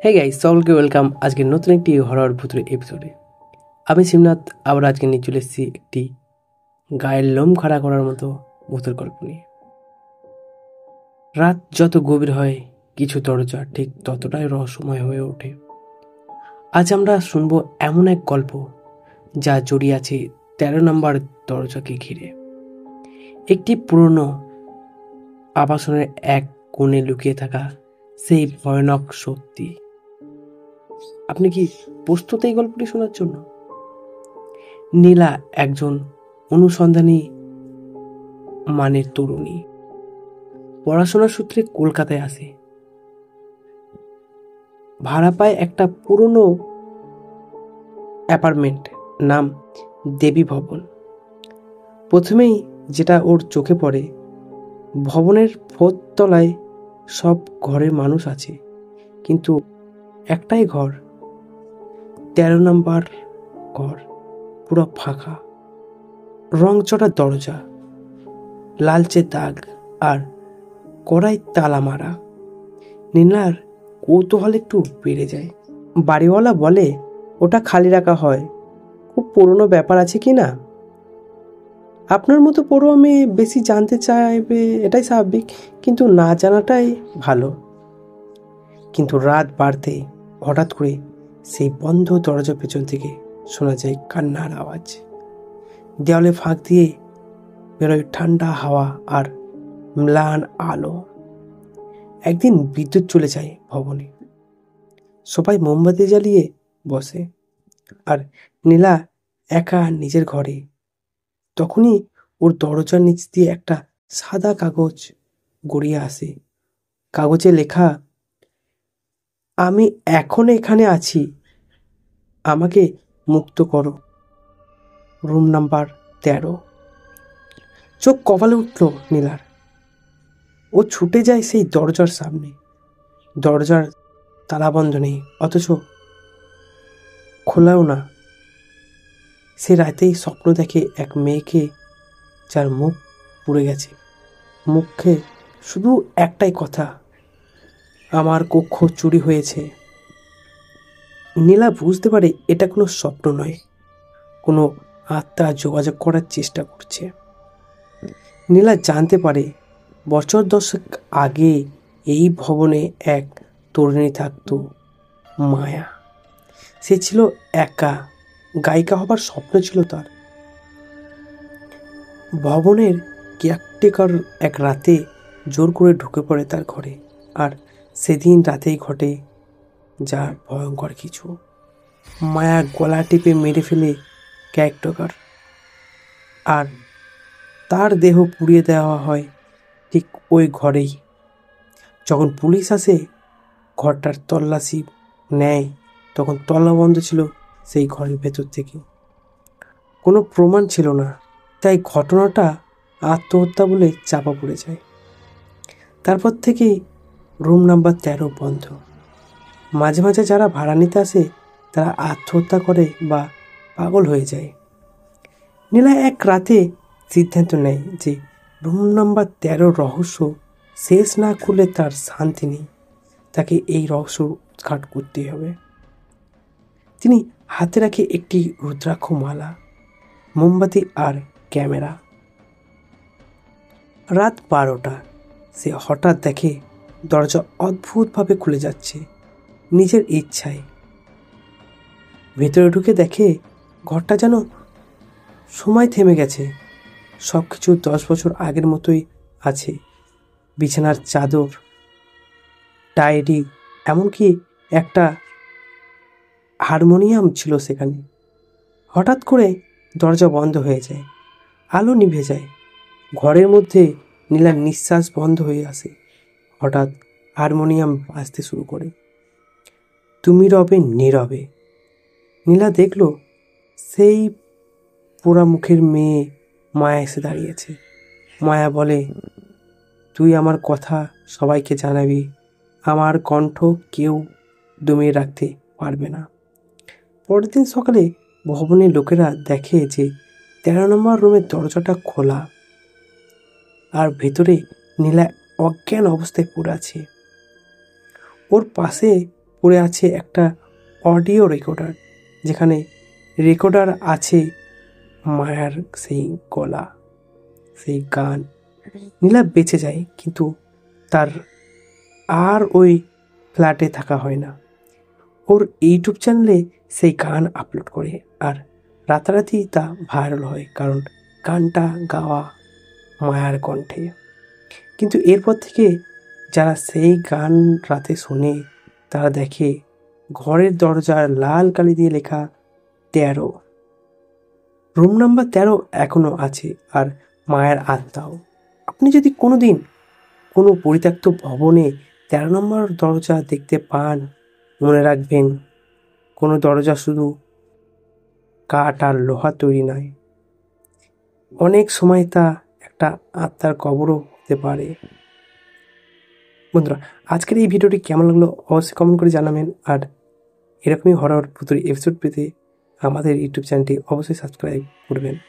Hey guys, সকলকে welcome আজকের নতুন একটি হরর ভূতের এপিসোডে। আমি শিবনাথ আবার আজকে নিয়ে চলে এসেছি একটি গায়ের লোম খাড়া করার মতো ভূতের গল্প নিয়ে। রাত যত গভীর হয় কিছু দরজা ঠিক ততটাই রহস্যময় হয়ে ওঠে। আজ আমরা শুনবো এমন এক গল্প যা জড়িয়ে আছে 13 নম্বর দরজাকে ঘিরে। একটি পুরনো আবাসনের এক কোণে লুকিয়ে থাকা সেই ভয়ানক শক্তি। আপনি কি প্রস্তুত এই গল্পটি শোনার জন্য? নীলা একজন অনুসন্ধানী মানের তরুণী। পড়াশোনার সূত্রে কলকাতায় আসে। ভাড়া পায় একটা পুরনো অ্যাপার্টমেন্ট, নাম দেবী ভবন। প্রথমেই যেটা ওর চোখে পড়ে, ভবনের 4th তলায় সব ঘরে মানুষ আছে, কিন্তু একটাই ঘর, 13 নম্বর ঘর, পুরো ফাঁকা। রংচটা দরজা, লালচে দাগ আর কড়াই তালা মারা। নীলার কৌতূহল একটু বেড়ে যায়। বাড়িওয়ালা বলে ওটা খালি রাখা হয়, খুব পুরনো ব্যাপার আছে কি না। আপনার মতো পড়ুয়া মেয়ে বেশি জানতে চাইবে, এটাই স্বাভাবিক, কিন্তু না জানাটাই ভালো। কিন্তু রাত বাড়তে হঠাৎ করে সেই বন্ধ দরজার পেছন থেকে শোনা যায় কান্নার আওয়াজ। দেওয়ালে ফাঁক দিয়ে বেরোয় ঠান্ডা হাওয়া আর ম্লান আলো। একদিন বিদ্যুৎ চলে যায় ভবনে। সবাই মোমবাতি জ্বালিয়ে বসে, আর নীলা একা নিজের ঘরে। তখনই ওর দরজার নিচ দিয়ে একটা সাদা কাগজ গড়িয়ে আসে। কাগজে লেখা, আমি এখন এখানে আছি, আমাকে মুক্ত করো, রুম নাম্বার 13। চোখ কপালে উঠল নীলার। ও ছুটে যায় সেই দরজার সামনে। দরজার তালা বন্ধ নেই, অথচ খোলাও না। সে রাতেই স্বপ্ন দেখে এক মেয়েকে, যার মুখ পুড়ে গেছে। মুখে শুধু একটাই কথা, আমার কক্ষ চুরি হয়েছে। নীলা বুঝতে পারে এটা কোনো স্বপ্ন নয়, কোনো আত্মা যোগাযোগ করার চেষ্টা করছে। নীলা জানতে পারে বছর 10 আগে এই ভবনে এক তরুণী থাকত, মায়া। সে ছিল একা, গায়িকা হবার স্বপ্ন ছিল তার। ভবনের কেয়ারটেকার এক রাতে জোর করে ঢুকে পড়ে তার ঘরে, আর সেদিন রাতেই ঘটে যা ভয়ঙ্কর কিছু। মায়া গলা টিপে মেরে ফেলে কেয়ারটেকার, আর তার দেহ পুড়িয়ে দেওয়া হয় ঠিক ওই ঘরেই। যখন পুলিশ আসে ঘরটার তল্লাশি নেয়, তখন তলা বন্ধ ছিল সেই ঘরের ভেতর থেকে। কোনো প্রমাণ ছিল না, তাই ঘটনাটা আত্মহত্যা বলে চাপা পড়ে যায়। তারপর থেকেই রুম নাম্বার 13 বন্ধ। মাঝে মাঝে যারা ভাড়া নিতে আসে তারা আত্মহত্যা করে বা পাগল হয়ে যায়। নীলা এক রাতে সিদ্ধান্ত নেয় যে রুম নাম্বার 13 রহস্য শেষ না করলে তার শান্তি নেই। তাকে এই রহস্য উদ্ঘাট করতেই হবে। তিনি হাতে রাখে একটি রুদ্রাক্ষ মালা, মোমবাতি আর ক্যামেরা। রাত 12টা। সে হঠাৎ দেখে দরজা অদ্ভুতভাবে খুলে যাচ্ছে নিজের ইচ্ছায়। ভেতরে ঢুকে দেখে ঘরটা যেন সময় থেমে গেছে। সব কিছু 10 বছর আগের মতোই আছে। বিছানার চাদর, ডায়েরি, এমনকি একটা হারমোনিয়াম ছিল সেখানে। হঠাৎ করে দরজা বন্ধ হয়ে যায়, আলো নিভে যায়। ঘরের মধ্যে নীলার নিঃশ্বাস বন্ধ হয়ে আসে। হঠাৎ হারমোনিয়াম বাজতে শুরু করে, তুমি রবে নীরবে। নীলা দেখল সেই পোড়া মুখের মেয়ে মায়া এসে দাঁড়িয়েছে। মায়া বলে, তুই আমার কথা সবাইকে জানাবি, আমার কণ্ঠ কেউ দমিয়ে রাখতে পারবে না। পরের দিন সকালে ভবনের লোকেরা দেখে যে 13 নম্বর রুমের দরজাটা খোলা, আর ভেতরে নীলা অজ্ঞান অবস্থায় পড়ে আছে। ওর পাশে পড়ে আছে একটা অডিও রেকর্ডার, যেখানে রেকর্ডার আছে মায়ার সেই গলা, সেই গান। নীলা বেঁচে যায়, কিন্তু তার আর ওই ফ্ল্যাটে থাকা হয় না। ওর ইউটিউব চ্যানেলে সেই গান আপলোড করে, আর রাতারাতি তা ভাইরাল হয়, কারণ গানটা গাওয়া মায়ার কণ্ঠে। কিন্তু এরপর থেকে যারা সেই গান রাতে শোনে, তারা দেখে ঘরের দরজার লাল কালি দিয়ে লেখা 13। রুম নাম্বার 13 এখনো আছে, আর মায়ের আত্মাও। আপনি যদি কোনো দিন কোনো পরিত্যক্ত ভবনে 13 নম্বর দরজা দেখতে পান, মনে রাখবেন, কোনো দরজা শুধু কাঠ আর লোহা তৈরি নয়, অনেক সময় তা একটা আত্মার কবরও হতে পারে। বন্ধুরা, আজকের এই ভিডিওটি কেমন লাগলো অবশ্যই কমেন্ট করে জানাবেন, আর এরকমই হরর ভূতের এপিসোড পেতে আমাদের ইউটিউব চ্যানেলটি অবশ্যই সাবস্ক্রাইব করবেন।